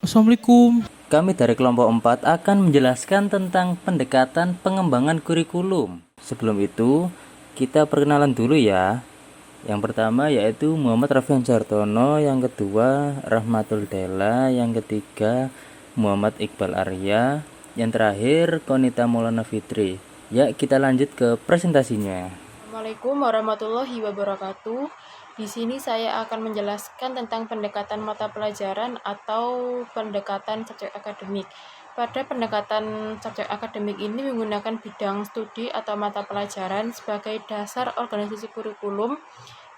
Assalamualaikum. Kami dari kelompok 4 akan menjelaskan tentang pendekatan pengembangan kurikulum. Sebelum itu, kita perkenalan dulu ya. Yang pertama yaitu Muhammad Rafian Sartono, yang kedua Rahmatul Dela, yang ketiga Muhammad Iqbal Arya, yang terakhir Konita Maulana Fitri. Ya, kita lanjut ke presentasinya. Assalamualaikum warahmatullahi wabarakatuh. Di sini saya akan menjelaskan tentang pendekatan mata pelajaran atau pendekatan subjek akademik. Pada pendekatan subjek akademik ini menggunakan bidang studi atau mata pelajaran sebagai dasar organisasi kurikulum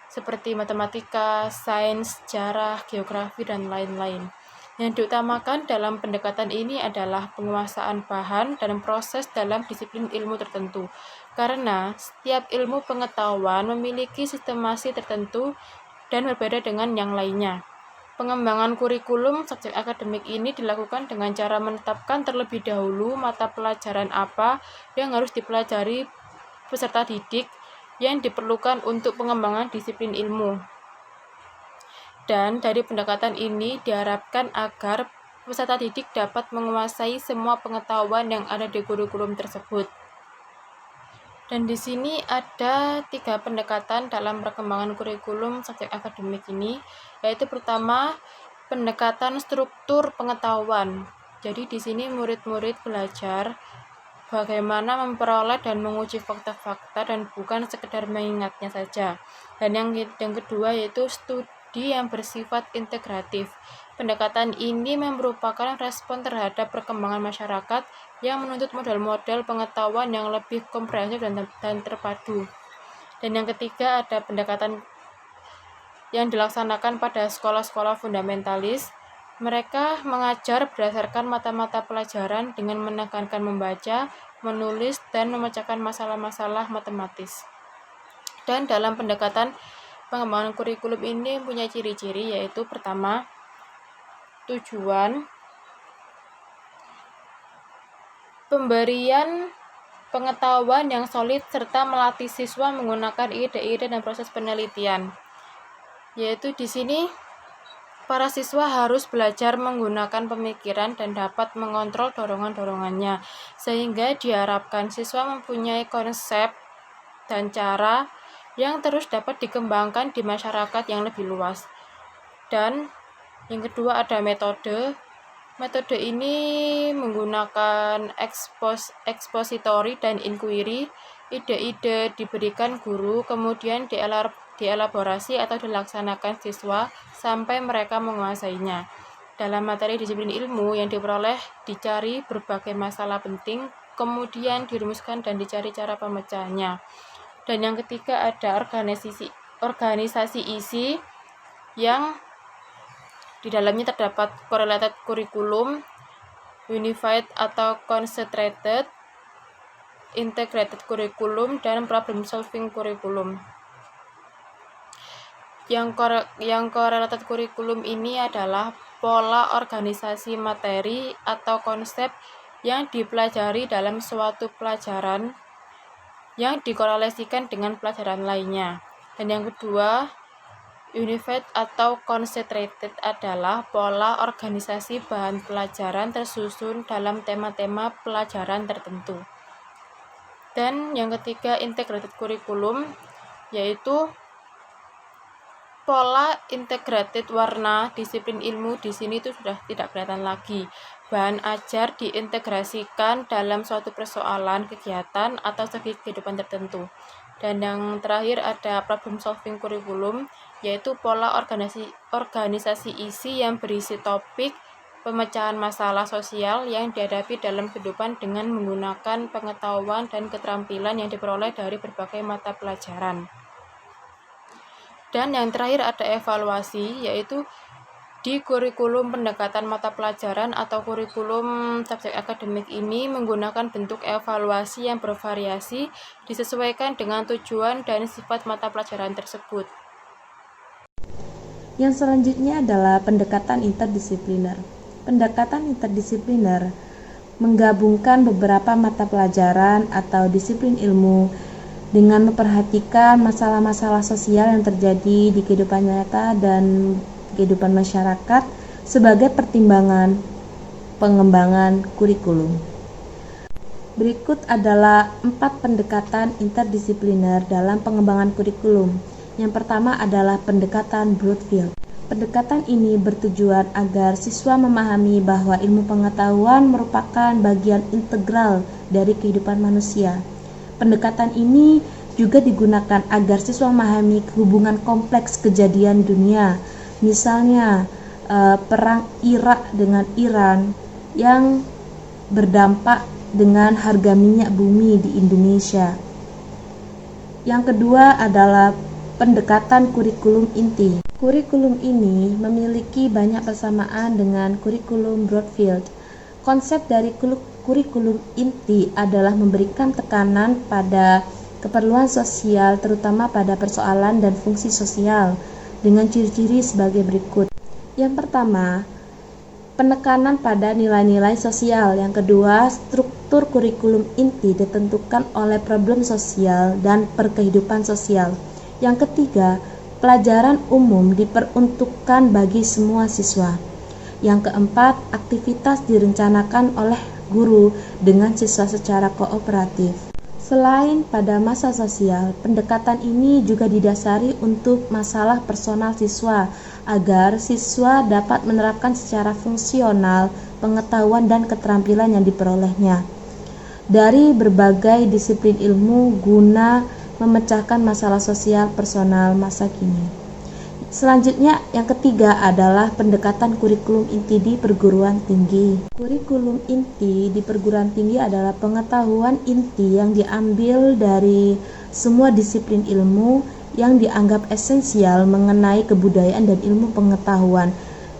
seperti matematika, sains, sejarah, geografi, dan lain-lain. Yang diutamakan dalam pendekatan ini adalah penguasaan bahan dan proses dalam disiplin ilmu tertentu. Karena setiap ilmu pengetahuan memiliki sistemasi tertentu dan berbeda dengan yang lainnya. Pengembangan kurikulum subjek akademik ini dilakukan dengan cara menetapkan terlebih dahulu mata pelajaran apa yang harus dipelajari peserta didik yang diperlukan untuk pengembangan disiplin ilmu. Dan dari pendekatan ini diharapkan agar peserta didik dapat menguasai semua pengetahuan yang ada di kurikulum tersebut. Dan di sini ada 3 pendekatan dalam perkembangan kurikulum subjek akademik ini, yaitu pertama, pendekatan struktur pengetahuan. Jadi di sini murid-murid belajar bagaimana memperoleh dan menguji fakta-fakta dan bukan sekedar mengingatnya saja. Dan yang kedua yaitu studi yang bersifat integratif. Pendekatan ini merupakan respon terhadap perkembangan masyarakat yang menuntut model-model pengetahuan yang lebih komprehensif dan terpadu. Dan yang ketiga ada pendekatan yang dilaksanakan pada sekolah-sekolah fundamentalis. Mereka mengajar berdasarkan mata-mata pelajaran dengan menekankan membaca, menulis, dan memecahkan masalah-masalah matematis. Dan dalam pendekatan pengembangan kurikulum ini punya ciri-ciri, yaitu pertama, tujuan, pemberian pengetahuan yang solid serta melatih siswa menggunakan ide-ide dan proses penelitian. Yaitu di sini para siswa harus belajar menggunakan pemikiran dan dapat mengontrol dorongan-dorongannya, sehingga diharapkan siswa mempunyai konsep dan cara yang terus dapat dikembangkan di masyarakat yang lebih luas. Dan yang kedua ada metode. Metode ini menggunakan expository dan inquiry. Ide-ide diberikan guru, kemudian dielaborasi atau dilaksanakan siswa sampai mereka menguasainya. Dalam materi disiplin ilmu yang diperoleh dicari berbagai masalah penting, kemudian dirumuskan dan dicari cara pemecahannya. Dan yang ketiga ada organisasi isi yang di dalamnya terdapat correlated curriculum, unified atau concentrated, integrated curriculum, dan problem solving curriculum. Yang correlated curriculum ini adalah pola organisasi materi atau konsep yang dipelajari dalam suatu pelajaran yang dikorelasikan dengan pelajaran lainnya. Dan yang kedua, unified atau concentrated adalah pola organisasi bahan pelajaran tersusun dalam tema-tema pelajaran tertentu. Dan yang ketiga, integrated curriculum, yaitu pola integrated warna disiplin ilmu. Di sini itu sudah tidak kelihatan lagi. Bahan ajar diintegrasikan dalam suatu persoalan, kegiatan, atau segi kehidupan tertentu. Dan yang terakhir ada problem solving curriculum, yaitu pola organisasi isi yang berisi topik pemecahan masalah sosial yang dihadapi dalam kehidupan dengan menggunakan pengetahuan dan keterampilan yang diperoleh dari berbagai mata pelajaran. Dan yang terakhir ada evaluasi, yaitu di kurikulum pendekatan mata pelajaran atau kurikulum subjek akademik ini menggunakan bentuk evaluasi yang bervariasi disesuaikan dengan tujuan dan sifat mata pelajaran tersebut. Yang selanjutnya adalah pendekatan interdisipliner. Pendekatan interdisipliner menggabungkan beberapa mata pelajaran atau disiplin ilmu dengan memperhatikan masalah-masalah sosial yang terjadi di kehidupan nyata dan kehidupan masyarakat sebagai pertimbangan pengembangan kurikulum. Berikut adalah 4 pendekatan interdisipliner dalam pengembangan kurikulum. Yang pertama adalah pendekatan Broadfield. Pendekatan ini bertujuan agar siswa memahami bahwa ilmu pengetahuan merupakan bagian integral dari kehidupan manusia. Pendekatan ini juga digunakan agar siswa memahami hubungan kompleks kejadian dunia, misalnya perang Irak dengan Iran yang berdampak dengan harga minyak bumi di Indonesia. Yang kedua adalah pendekatan kurikulum inti. Kurikulum ini memiliki banyak persamaan dengan kurikulum Broadfield. Konsep dari kurikulum inti adalah memberikan tekanan pada keperluan sosial, terutama pada persoalan dan fungsi sosial, dengan ciri-ciri sebagai berikut. Yang pertama, penekanan pada nilai-nilai sosial. Yang kedua, struktur kurikulum inti ditentukan oleh problem sosial dan perkehidupan sosial. Yang ketiga, pelajaran umum diperuntukkan bagi semua siswa. Yang keempat, aktivitas direncanakan oleh guru dengan siswa secara kooperatif. Selain pada masa sosial, pendekatan ini juga didasari untuk masalah personal siswa, agar siswa dapat menerapkan secara fungsional pengetahuan dan keterampilan yang diperolehnya dari berbagai disiplin ilmu guna memecahkan masalah sosial personal masa kini. Selanjutnya, yang ketiga adalah pendekatan kurikulum inti di perguruan tinggi. Kurikulum inti di perguruan tinggi adalah pengetahuan inti yang diambil dari semua disiplin ilmu yang dianggap esensial mengenai kebudayaan dan ilmu pengetahuan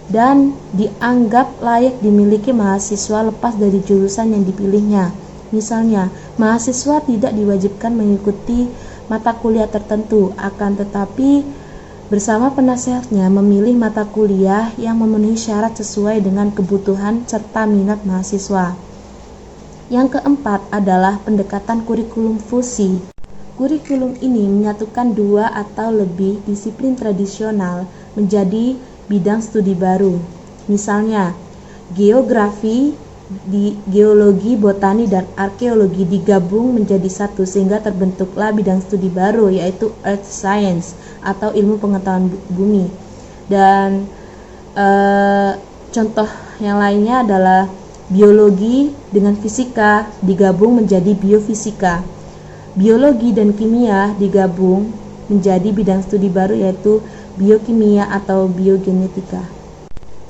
dan dianggap layak dimiliki mahasiswa lepas dari jurusan yang dipilihnya. Misalnya, mahasiswa tidak diwajibkan mengikuti mata kuliah tertentu, akan tetapi bersama penasehatnya memilih mata kuliah yang memenuhi syarat sesuai dengan kebutuhan serta minat mahasiswa. Yang keempat adalah pendekatan kurikulum fusi. Kurikulum ini menyatukan 2 atau lebih disiplin tradisional menjadi bidang studi baru. Misalnya, geologi, botani, dan arkeologi digabung menjadi satu sehingga terbentuklah bidang studi baru, yaitu Earth Science atau ilmu pengetahuan bumi. Dan contoh yang lainnya adalah biologi dengan fisika digabung menjadi biofisika. Biologi dan kimia digabung menjadi bidang studi baru, yaitu biokimia atau biogenetika.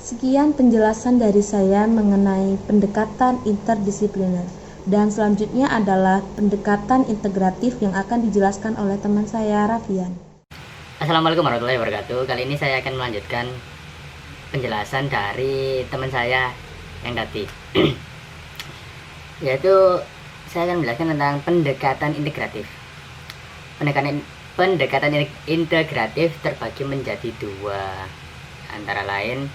Sekian penjelasan dari saya mengenai pendekatan interdisipliner, dan selanjutnya adalah pendekatan integratif yang akan dijelaskan oleh teman saya, Raffian. Assalamualaikum warahmatullahi wabarakatuh. Kali ini saya akan melanjutkan penjelasan dari teman saya yang tadi yaitu saya akan menjelaskan tentang pendekatan integratif. Pendekatan integratif terbagi menjadi 2, antara lain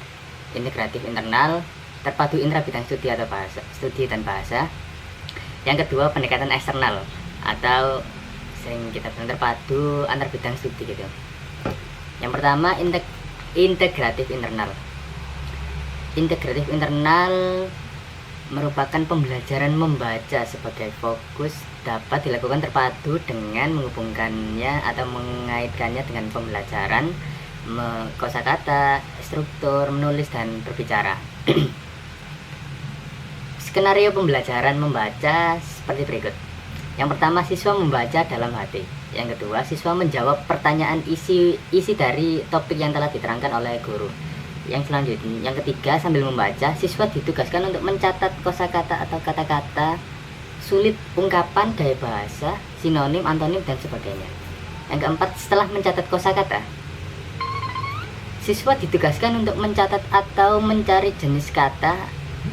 integratif internal, terpadu intra bidang studi atau studi dan bahasa. Yang kedua, pendekatan eksternal atau sering kita bilang terpadu antar bidang studi gitu. Yang pertama, integratif internal. Integratif internal merupakan pembelajaran membaca sebagai fokus, dapat dilakukan terpadu dengan menghubungkannya atau mengaitkannya dengan pembelajaran kosakata, struktur, menulis, dan berbicara. Skenario pembelajaran membaca seperti berikut. Yang pertama, siswa membaca dalam hati. Yang kedua, siswa menjawab pertanyaan isi dari topik yang telah diterangkan oleh guru. Yang selanjutnya, yang ketiga, sambil membaca, siswa ditugaskan untuk mencatat kosakata atau kata-kata sulit, ungkapan, gaya bahasa, sinonim, antonim, dan sebagainya. Yang keempat, setelah mencatat kosakata, siswa ditugaskan untuk mencatat atau mencari jenis kata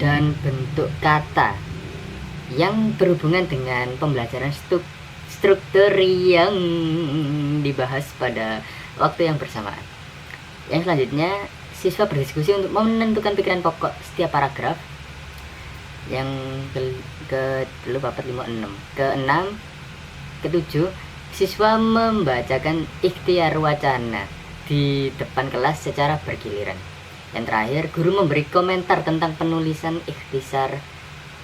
dan bentuk kata yang berhubungan dengan pembelajaran struktur yang dibahas pada waktu yang bersamaan. Yang selanjutnya, siswa berdiskusi untuk menentukan pikiran pokok setiap paragraf. Yang keenam, ketujuh, siswa membacakan ikhtiar wacana di depan kelas secara bergiliran. Yang terakhir, guru memberi komentar tentang penulisan ikhtisar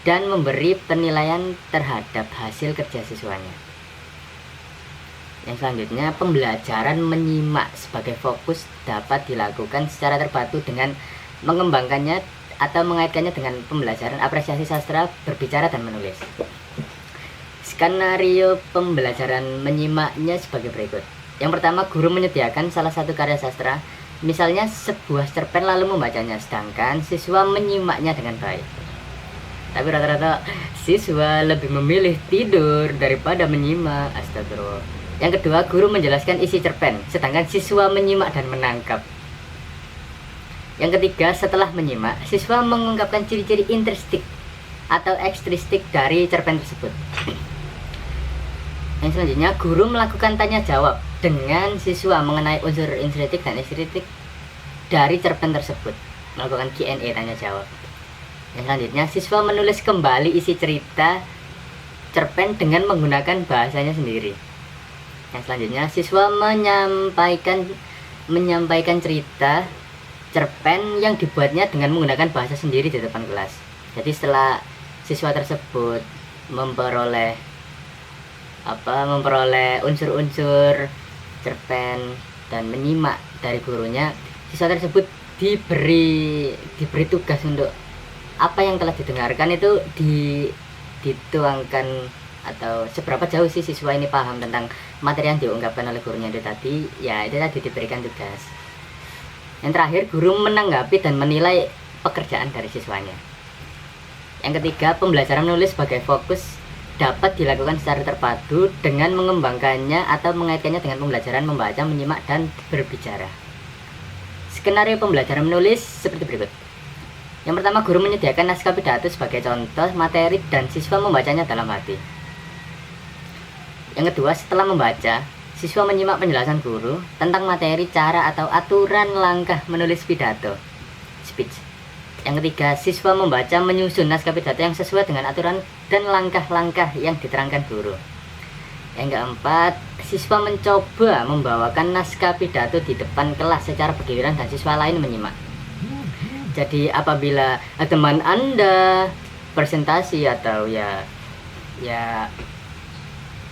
dan memberi penilaian terhadap hasil kerja siswanya. Yang selanjutnya, pembelajaran menyimak sebagai fokus dapat dilakukan secara terpadu dengan mengembangkannya atau mengaitkannya dengan pembelajaran apresiasi sastra, berbicara, dan menulis. Skenario pembelajaran menyimaknya sebagai berikut. Yang pertama, guru menyediakan salah satu karya sastra, misalnya sebuah cerpen, lalu membacanya, sedangkan siswa menyimaknya dengan baik. Tapi rata-rata siswa lebih memilih tidur daripada menyimak. Astagfirullah. Yang kedua, guru menjelaskan isi cerpen, sedangkan siswa menyimak dan menangkap. Yang ketiga, setelah menyimak, siswa mengungkapkan ciri-ciri intristik atau ekstristik dari cerpen tersebut. Yang selanjutnya, guru melakukan tanya jawab dengan siswa mengenai unsur intristik dan ekstristik dari cerpen tersebut, melakukan Q&A, tanya jawab. Yang selanjutnya, siswa menulis kembali isi cerita cerpen dengan menggunakan bahasanya sendiri. Yang selanjutnya, siswa menyampaikan cerita cerpen yang dibuatnya dengan menggunakan bahasa sendiri di depan kelas. Jadi setelah siswa tersebut memperoleh unsur-unsur cerpen dan menyimak dari gurunya, siswa tersebut diberi tugas untuk apa yang telah didengarkan itu dituangkan, atau seberapa jauh sih siswa ini paham tentang materi yang diungkapkan oleh gurunya itu tadi. Ya, itu tadi diberikan tugas. Yang terakhir, guru menanggapi dan menilai pekerjaan dari siswanya. Yang ketiga, pembelajaran menulis sebagai fokus dapat dilakukan secara terpadu dengan mengembangkannya atau mengaitkannya dengan pembelajaran membaca, menyimak, dan berbicara. Skenario pembelajaran menulis seperti berikut. Yang pertama, guru menyediakan naskah pidato sebagai contoh materi dan siswa membacanya dalam hati. Yang kedua, setelah membaca, siswa menyimak penjelasan guru tentang materi, cara, atau aturan langkah menulis pidato, speech. Yang ketiga, siswa membaca menyusun naskah pidato yang sesuai dengan aturan dan langkah-langkah yang diterangkan guru. Yang keempat, siswa mencoba membawakan naskah pidato di depan kelas secara bergiliran dan siswa lain menyimak. Jadi apabila teman Anda presentasi atau ya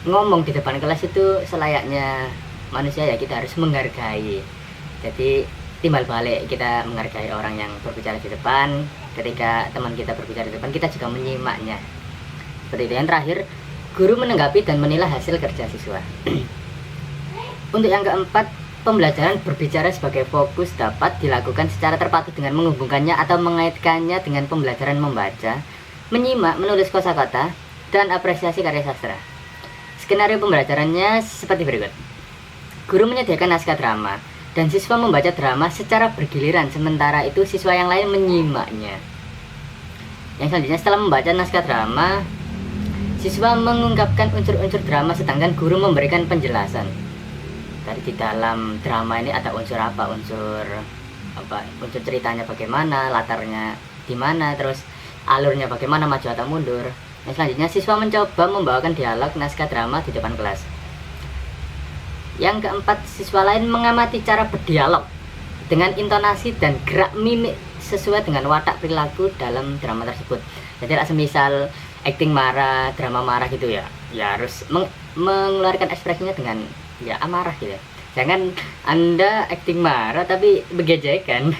ngomong di depan kelas, itu selayaknya manusia, ya kita harus menghargai. Jadi timbal balik kita menghargai orang yang berbicara di depan. Ketika teman kita berbicara di depan, kita juga menyimaknya. Seperti itu. Yang terakhir, guru menanggapi dan menilai hasil kerja siswa. Untuk yang keempat, pembelajaran berbicara sebagai fokus dapat dilakukan secara terpadu dengan menghubungkannya atau mengaitkannya dengan pembelajaran membaca, menyimak, menulis kosakata, dan apresiasi karya sastra. Skenario pembelajarannya seperti berikut. Guru menyediakan naskah drama dan siswa membaca drama secara bergiliran, sementara itu siswa yang lain menyimaknya. Yang selanjutnya, setelah membaca naskah drama, siswa mengungkapkan unsur-unsur drama, sedangkan guru memberikan penjelasan. Dari di dalam drama ini ada unsur apa, unsur ceritanya bagaimana, latarnya di mana, terus alurnya bagaimana, maju atau mundur. Yang selanjutnya, siswa mencoba membawakan dialog naskah drama di depan kelas. Yang keempat, siswa lain mengamati cara berdialog dengan intonasi dan gerak mimik sesuai dengan watak perilaku dalam drama tersebut. Jadi semisal acting marah, drama marah gitu ya harus mengeluarkan ekspresinya dengan amarah gitu. Jangan Anda acting marah tapi begejekan.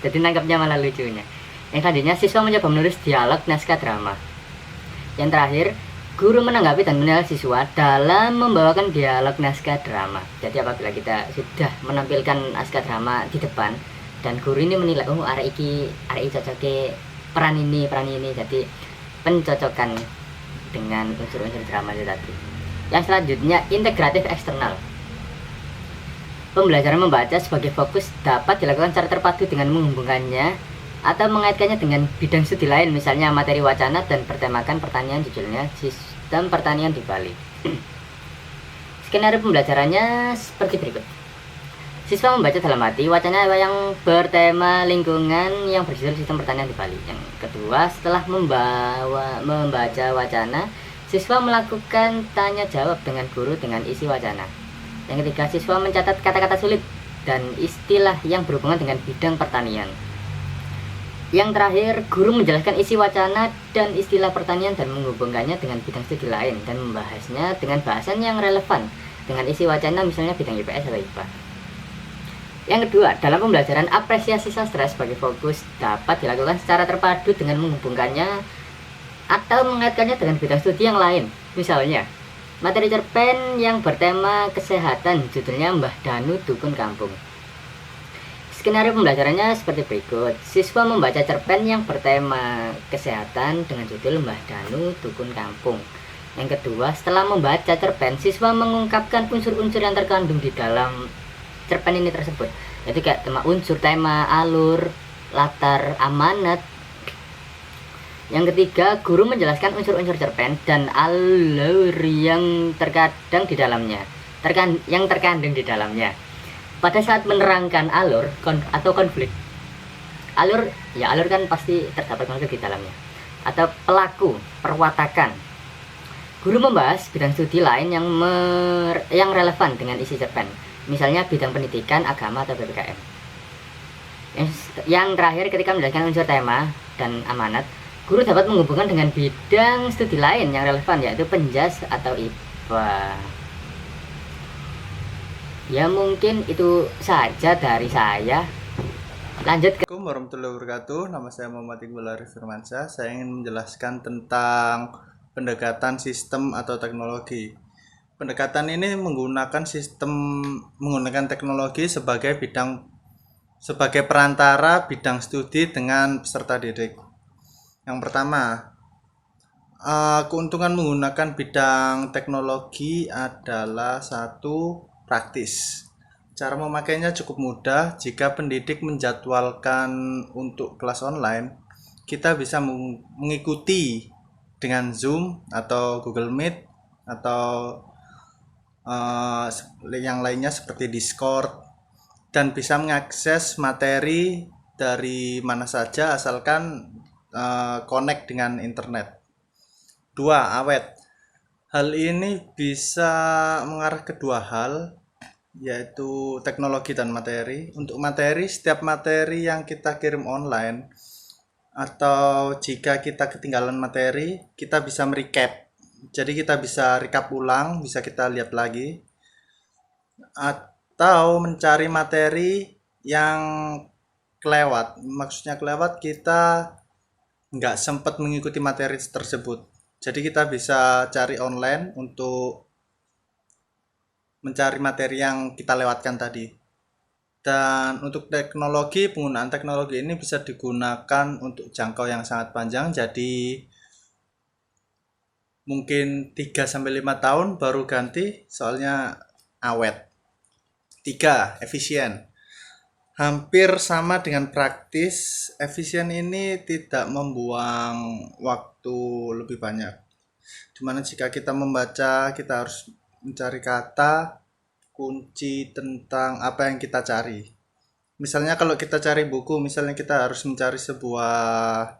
Jadi nangkapnya malah lucunya. Yang selanjutnya, siswa mencoba menulis dialog naskah drama. Yang terakhir, guru menanggapi dan menilai siswa dalam membawakan dialog naskah drama. Jadi apabila kita sudah menampilkan naskah drama di depan dan guru ini menilai, arek iki cocoknya peran ini. Jadi pencocokan dengan unsur-unsur drama itu tadi. Yang selanjutnya, integratif eksternal. Pembelajaran membaca sebagai fokus dapat dilakukan secara terpadu dengan menghubungkannya atau mengaitkannya dengan bidang studi lain, misalnya materi wacana dan bertemakan pertanian, judulnya sistem pertanian di Bali. Skenario pembelajarannya seperti berikut. Siswa membaca dalam hati wacana yang bertema lingkungan yang berjudul sistem pertanian di Bali. Yang kedua, setelah membaca wacana, siswa melakukan tanya jawab dengan guru dengan isi wacana. Yang ketiga, siswa mencatat kata-kata sulit dan istilah yang berhubungan dengan bidang pertanian. Yang terakhir, guru menjelaskan isi wacana dan istilah pertanian dan menghubungkannya dengan bidang studi lain dan membahasnya dengan bahasan yang relevan dengan isi wacana, misalnya bidang IPS atau IPA. Yang kedua, dalam pembelajaran apresiasi sastra sebagai fokus dapat dilakukan secara terpadu dengan menghubungkannya atau mengaitkannya dengan bidang studi yang lain. Misalnya, materi cerpen yang bertema kesehatan judulnya Mbah Danu Dukun Kampung. Skenario pembelajarannya seperti berikut. Siswa membaca cerpen yang bertema kesehatan dengan judul Mbah Danu Dukun Kampung. Yang kedua, setelah membaca cerpen, siswa mengungkapkan unsur-unsur yang terkandung di dalam cerpen ini tersebut. Yaitu kayak tema, alur, latar, amanat. Yang ketiga, guru menjelaskan unsur-unsur cerpen dan alur yang terkadang di dalamnya, yang terkandung di dalamnya. Pada saat menerangkan alur atau konflik, alur kan pasti terdapat konflik di dalamnya, atau pelaku, perwatakan. Guru membahas bidang studi lain yang relevan dengan isi cerpen, misalnya bidang pendidikan, agama, atau PPKM. Yang terakhir, ketika menjelaskan unsur tema dan amanat, guru dapat menghubungkan dengan bidang studi lain yang relevan, yaitu penjas atau IPA. Ya mungkin itu saja dari saya. Lanjut ke Assalamualaikum warahmatullahi wabarakatuh. Nama saya Muhammad Iqbal Arif Firmansyah. Saya ingin menjelaskan tentang pendekatan sistem atau teknologi. Pendekatan ini menggunakan teknologi sebagai perantara bidang studi dengan peserta didik. Yang pertama, keuntungan menggunakan bidang teknologi adalah satu, praktis. Cara memakainya cukup mudah. Jika pendidik menjadwalkan untuk kelas online, kita bisa mengikuti dengan Zoom atau Google Meet atau yang lainnya seperti Discord, dan bisa mengakses materi dari mana saja asalkan connect dengan internet. 2. Awet. Hal ini bisa mengarah ke dua hal, yaitu teknologi dan materi. Untuk materi, setiap materi yang kita kirim online atau jika kita ketinggalan materi, kita bisa merecap. Jadi kita bisa recap ulang, bisa kita lihat lagi. Atau mencari materi yang kelewat. Maksudnya kelewat, kita nggak sempat mengikuti materi tersebut. Jadi kita bisa cari online untuk mencari materi yang kita lewatkan tadi. Dan untuk teknologi, penggunaan teknologi ini bisa digunakan untuk jangkau yang sangat panjang. Jadi mungkin 3-5 tahun baru ganti, soalnya awet. 3. Efisien. Hampir sama dengan praktis, efisien ini tidak membuang waktu lebih banyak. Dimana jika kita membaca, kita harus mencari kata kunci tentang apa yang kita cari. Misalnya kalau kita cari buku, misalnya kita harus mencari sebuah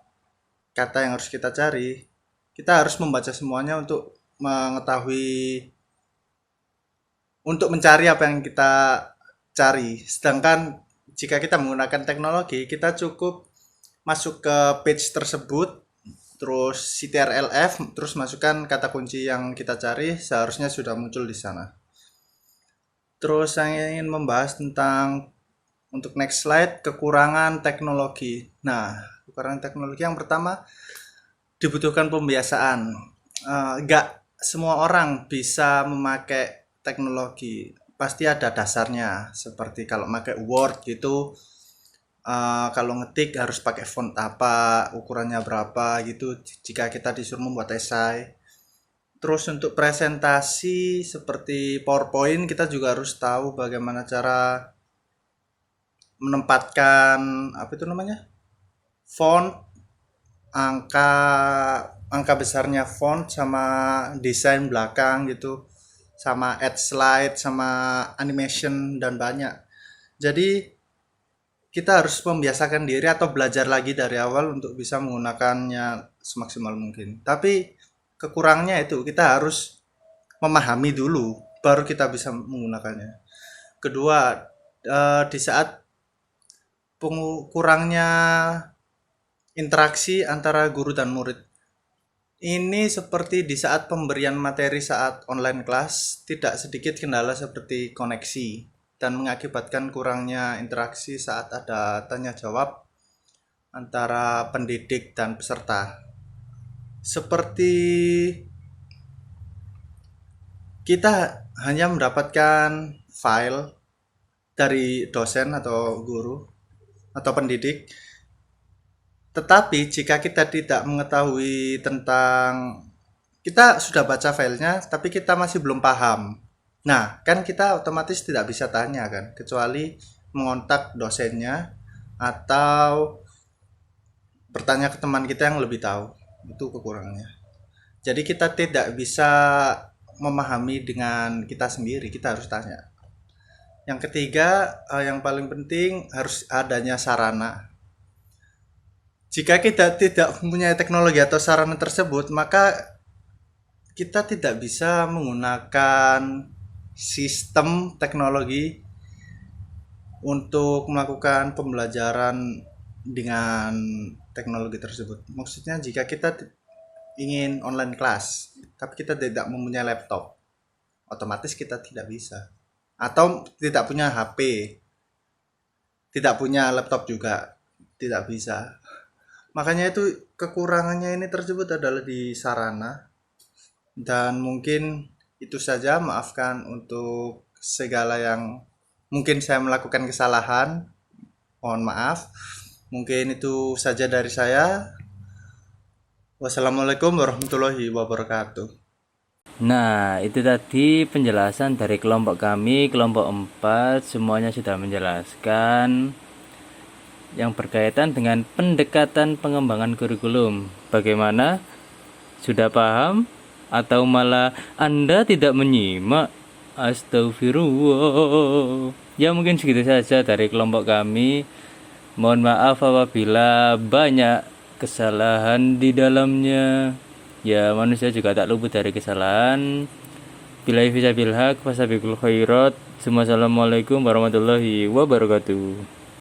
kata yang harus kita cari, kita harus membaca semuanya untuk mencari apa yang kita cari. Sedangkan jika kita menggunakan teknologi, kita cukup masuk ke page tersebut, terus ctrlf, terus masukkan kata kunci yang kita cari, seharusnya sudah muncul di sana. Terus saya ingin membahas tentang, untuk next slide, kekurangan teknologi. Nah, kekurangan teknologi yang pertama, dibutuhkan pembiasaan. Nggak semua orang bisa memakai teknologi. Pasti ada dasarnya, seperti kalau pakai Word gitu, kalau ngetik harus pakai font apa, ukurannya berapa gitu, jika kita disuruh membuat esai. Terus untuk presentasi seperti PowerPoint, kita juga harus tahu bagaimana cara menempatkan font, angka besarnya font, sama desain belakang gitu, sama add slide, sama animation, dan banyak. Jadi kita harus membiasakan diri atau belajar lagi dari awal untuk bisa menggunakannya semaksimal mungkin. Tapi kekurangnya itu kita harus memahami dulu, baru kita bisa menggunakannya. Kedua, di saat kurangnya interaksi antara guru dan murid. Ini seperti di saat pemberian materi saat online kelas, tidak sedikit kendala seperti koneksi dan mengakibatkan kurangnya interaksi saat ada tanya jawab antara pendidik dan peserta. Seperti kita hanya mendapatkan file dari dosen atau guru atau pendidik, tetapi jika kita tidak mengetahui tentang, kita sudah baca filenya tapi kita masih belum paham, nah kan kita otomatis tidak bisa tanya kan, kecuali mengontak dosennya atau bertanya ke teman kita yang lebih tahu. Itu kekurangannya. Jadi kita tidak bisa memahami dengan kita sendiri, kita harus tanya. Yang ketiga, yang paling penting harus adanya sarana. Jika kita tidak mempunyai teknologi atau sarana tersebut, maka kita tidak bisa menggunakan sistem teknologi untuk melakukan pembelajaran dengan teknologi tersebut. Maksudnya jika kita ingin online kelas, tapi kita tidak mempunyai laptop, otomatis kita tidak bisa. Atau tidak punya HP, tidak punya laptop juga, tidak bisa. Makanya itu kekurangannya ini tersebut adalah di sarana. Dan mungkin itu saja, maafkan untuk segala yang mungkin saya melakukan kesalahan, mohon maaf. Mungkin itu saja dari saya. Wassalamualaikum warahmatullahi wabarakatuh. Nah, itu tadi penjelasan dari kelompok kami, kelompok 4, semuanya sudah menjelaskan yang berkaitan dengan pendekatan pengembangan kurikulum. Bagaimana? Sudah paham? Atau malah Anda tidak menyimak? Astagfirullah. Ya mungkin segitu saja dari kelompok kami. Mohon maaf apabila banyak kesalahan di dalamnya. Ya manusia juga tak luput dari kesalahan. Billahi fisabilillah, wasabiqul khairat. Assalamualaikum warahmatullahi wabarakatuh.